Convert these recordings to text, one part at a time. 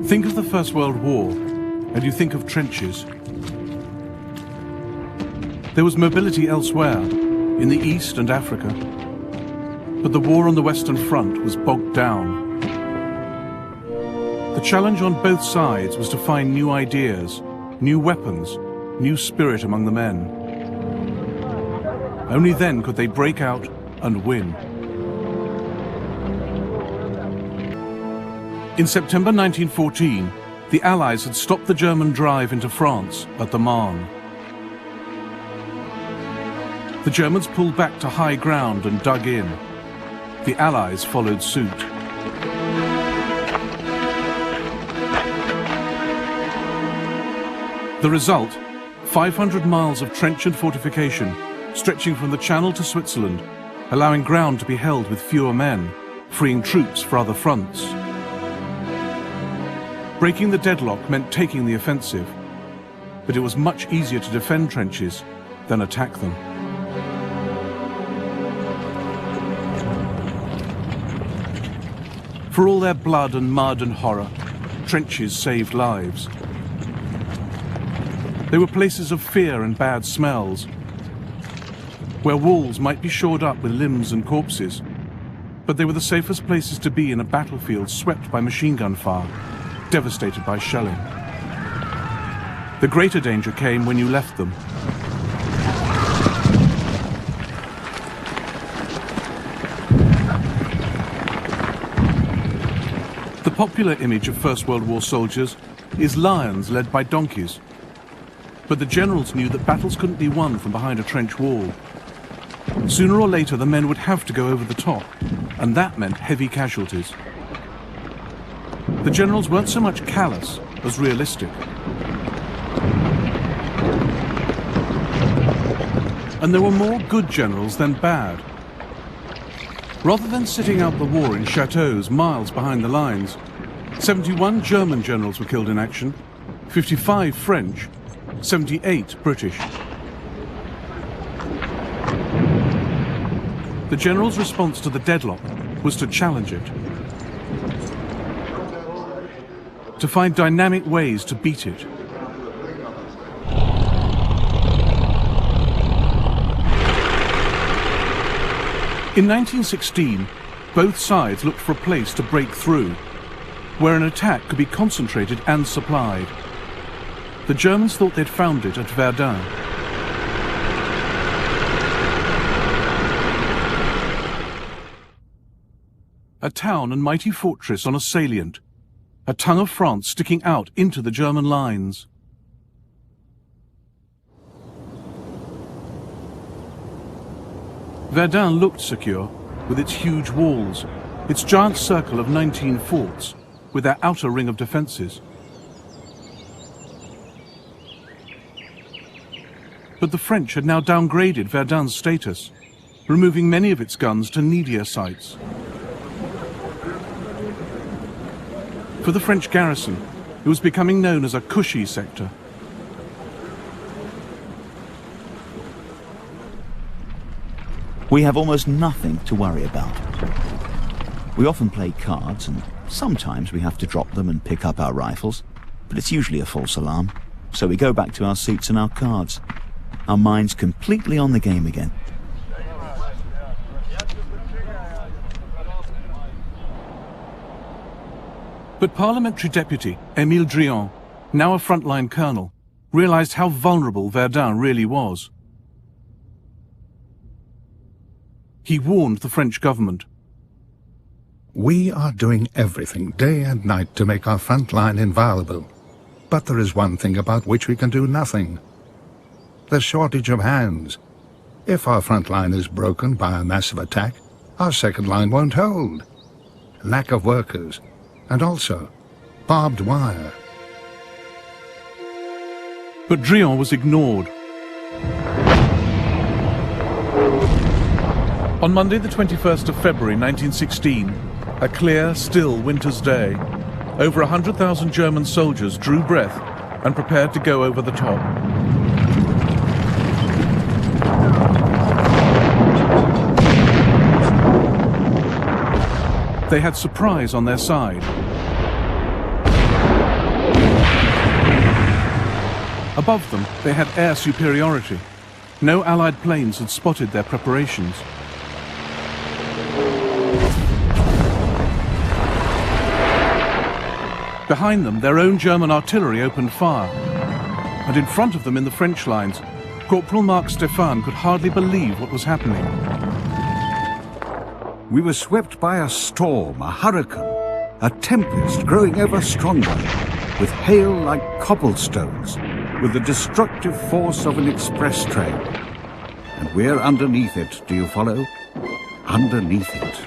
Think of the First World War, and you think of trenches. There was mobility elsewhere, in the East and Africa, but the war on the Western Front was bogged down. The challenge on both sides was to find new ideas, new weapons, new spirit among the men. Only then could they break out and win. In September 1914, the Allies had stopped the German drive into France at the Marne. The Germans pulled back to high ground and dug in. The Allies followed suit. The result, 500 miles of trench and fortification, stretching from the Channel to Switzerland, allowing ground to be held with fewer men, freeing troops for other fronts. Breaking the deadlock meant taking the offensive, but it was much easier to defend trenches than attack them. For all their blood and mud and horror, trenches saved lives. They were places of fear and bad smells, where walls might be shored up with limbs and corpses, but they were the safest places to be in a battlefield swept by machine gun fire, devastated by shelling. The greater danger came when you left them. The popular image of First World War soldiers is lions led by donkeys. But the generals knew that battles couldn't be won from behind a trench wall. Sooner or later, the men would have to go over the top, and that meant heavy casualties. The generals weren't so much callous as realistic. And there were more good generals than bad. Rather than sitting out the war in chateaus miles behind the lines, 71 German generals were killed in action, 55 French, 78 British. The general's response to the deadlock was to challenge it, to find dynamic ways to beat it. In 1916, both sides looked for a place to break through, where an attack could be concentrated and supplied. The Germans thought they'd found it at Verdun. A town and mighty fortress on a salient, a tongue of France sticking out into the German lines. Verdun looked secure, with its huge walls, its giant circle of 19 forts, with their outer ring of defences. But the French had now downgraded Verdun's status, removing many of its guns to needier sites. For the French garrison, it was becoming known as a cushy sector. We have almost nothing to worry about. We often play cards, and sometimes we have to drop them and pick up our rifles, but it's usually a false alarm. So we go back to our seats and our cards, our minds completely on the game again. But Parliamentary Deputy Émile Drian, now a frontline colonel, realized how vulnerable Verdun really was. He warned the French government. We are doing everything day and night to make our front line inviolable. But there is one thing about which we can do nothing. The shortage of hands. If our front line is broken by a massive attack, our second line won't hold. Lack of workers, and also barbed wire. But Drian was ignored. On Monday the 21st of February 1916, a clear, still winter's day, over 100,000 German soldiers drew breath and prepared to go over the top. They had surprise on their side. Above them, they had air superiority. No Allied planes had spotted their preparations. Behind them, their own German artillery opened fire. And in front of them in the French lines, Corporal Marc Stéphane could hardly believe what was happening. We were swept by a storm, a hurricane, a tempest growing ever stronger, with hail like cobblestones, with the destructive force of an express train. And we're underneath it, do you follow? Underneath it.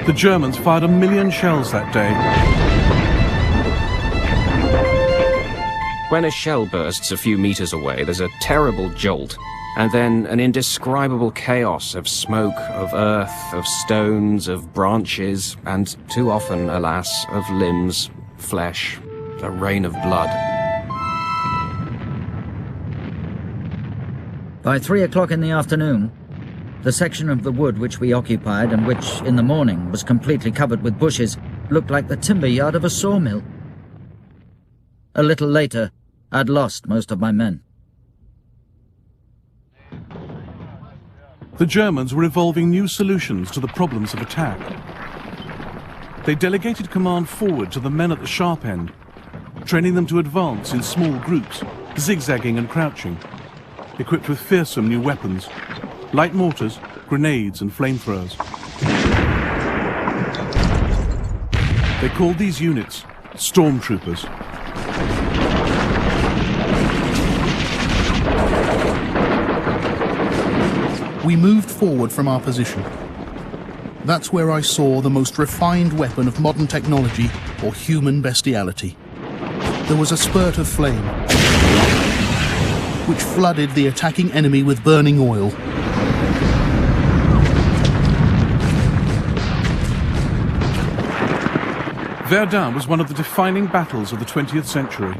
The Germans fired 1 million shells that day. When a shell bursts a few meters away, there's a terrible jolt, and then an indescribable chaos of smoke, of earth, of stones, of branches, and too often, alas, of limbs, flesh, a rain of blood. By 3 o'clock in the afternoon, the section of the wood which we occupied and which, in the morning, was completely covered with bushes, looked like the timber yard of a sawmill. A little later, I'd lost most of my men. The Germans were evolving new solutions to the problems of attack. They delegated command forward to the men at the sharp end, training them to advance in small groups, zigzagging and crouching, equipped with fearsome new weapons, light mortars, grenades and flamethrowers. They called these units stormtroopers. We moved forward from our position. That's where I saw the most refined weapon of modern technology or human bestiality. There was a spurt of flame, which flooded the attacking enemy with burning oil. Verdun was one of the defining battles of the 20th century.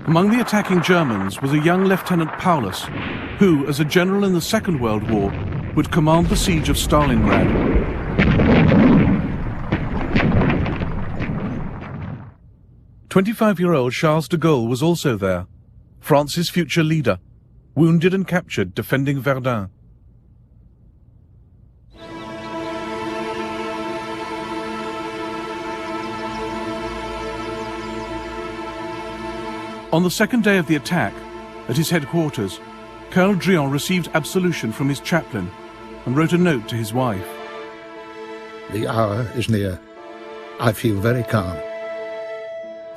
Among the attacking Germans was a young Lieutenant Paulus, who, as a general in the Second World War, would command the siege of Stalingrad. "25-year-old Charles de Gaulle was also there, France's future leader, wounded and captured defending Verdun. On the second day of the attack, at his headquarters, Colonel Drian received absolution from his chaplain and wrote a note to his wife. The hour is near. I feel very calm.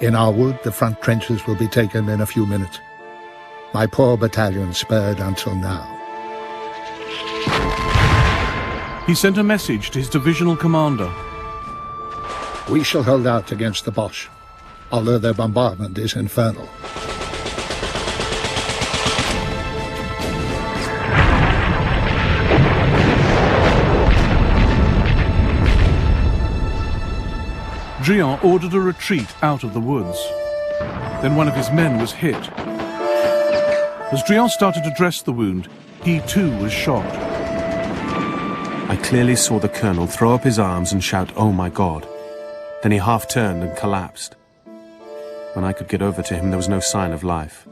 In our wood, the front trenches will be taken in a few minutes. My poor battalion spared until now. He sent a message to his divisional commander. We shall hold out against the Boche, although their bombardment is infernal. Drian ordered a retreat out of the woods. Then one of his men was hit. As Drian started to dress the wound, he too was shot. I clearly saw the colonel throw up his arms and shout, "Oh my God." Then he half turned and collapsed. When I could get over to him, there was no sign of life.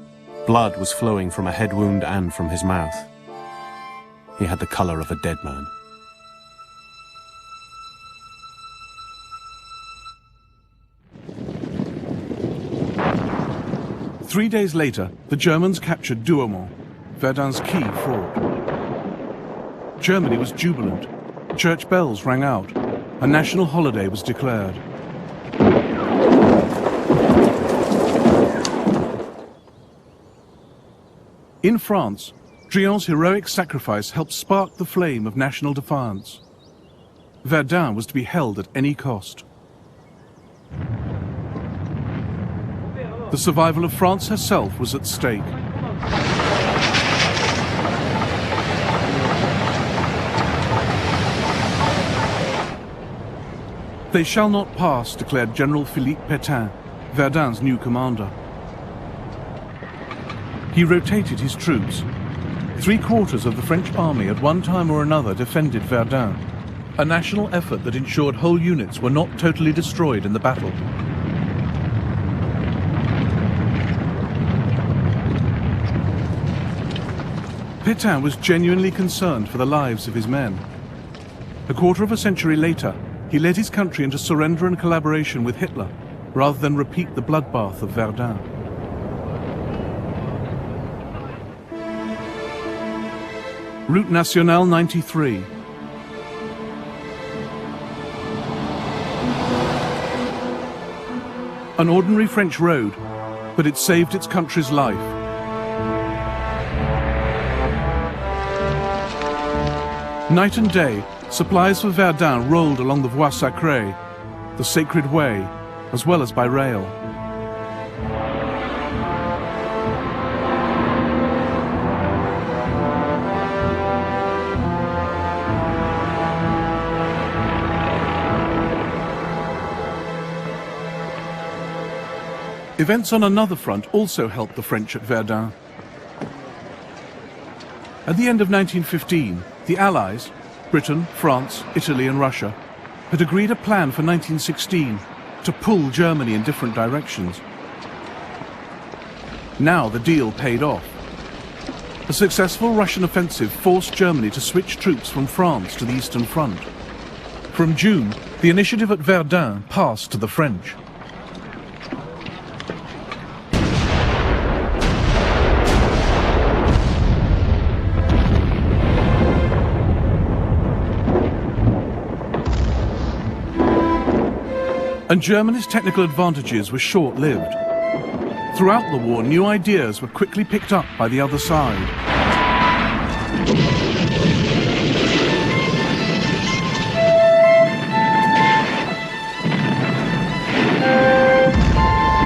Blood was flowing from a head wound and from his mouth. He had the color of a dead man. Three days later, the Germans captured Douaumont, Verdun's key fort. Germany was jubilant. Church bells rang out. A national holiday was declared. In France, Drian's heroic sacrifice helped spark the flame of national defiance. Verdun was to be held at any cost. The survival of France herself was at stake. They shall not pass, declared General Philippe Pétain, Verdun's new commander. He rotated his troops. 3/4 of the French army at one time or another defended Verdun. a national effort that ensured whole units were not totally destroyed in the battle. Pétain was genuinely concerned for the lives of his men. A quarter of a century later, he led his country into surrender and collaboration with Hitler, rather than repeat the bloodbath of Verdun. Route Nationale 93. An ordinary French road, but it saved its country's life. Night and day, supplies for Verdun rolled along the Voie Sacrée, the Sacred Way, as well as by rail. Events on another front also helped the French at Verdun. At the end of 1915, the Allies, Britain, France, Italy and Russia, had agreed a plan for 1916 to pull Germany in different directions. Now the deal paid off. A successful Russian offensive forced Germany to switch troops from France to the Eastern Front. From June, the initiative at Verdun passed to the French. And Germany's technical advantages were short-lived. Throughout the war, new ideas were quickly picked up by the other side.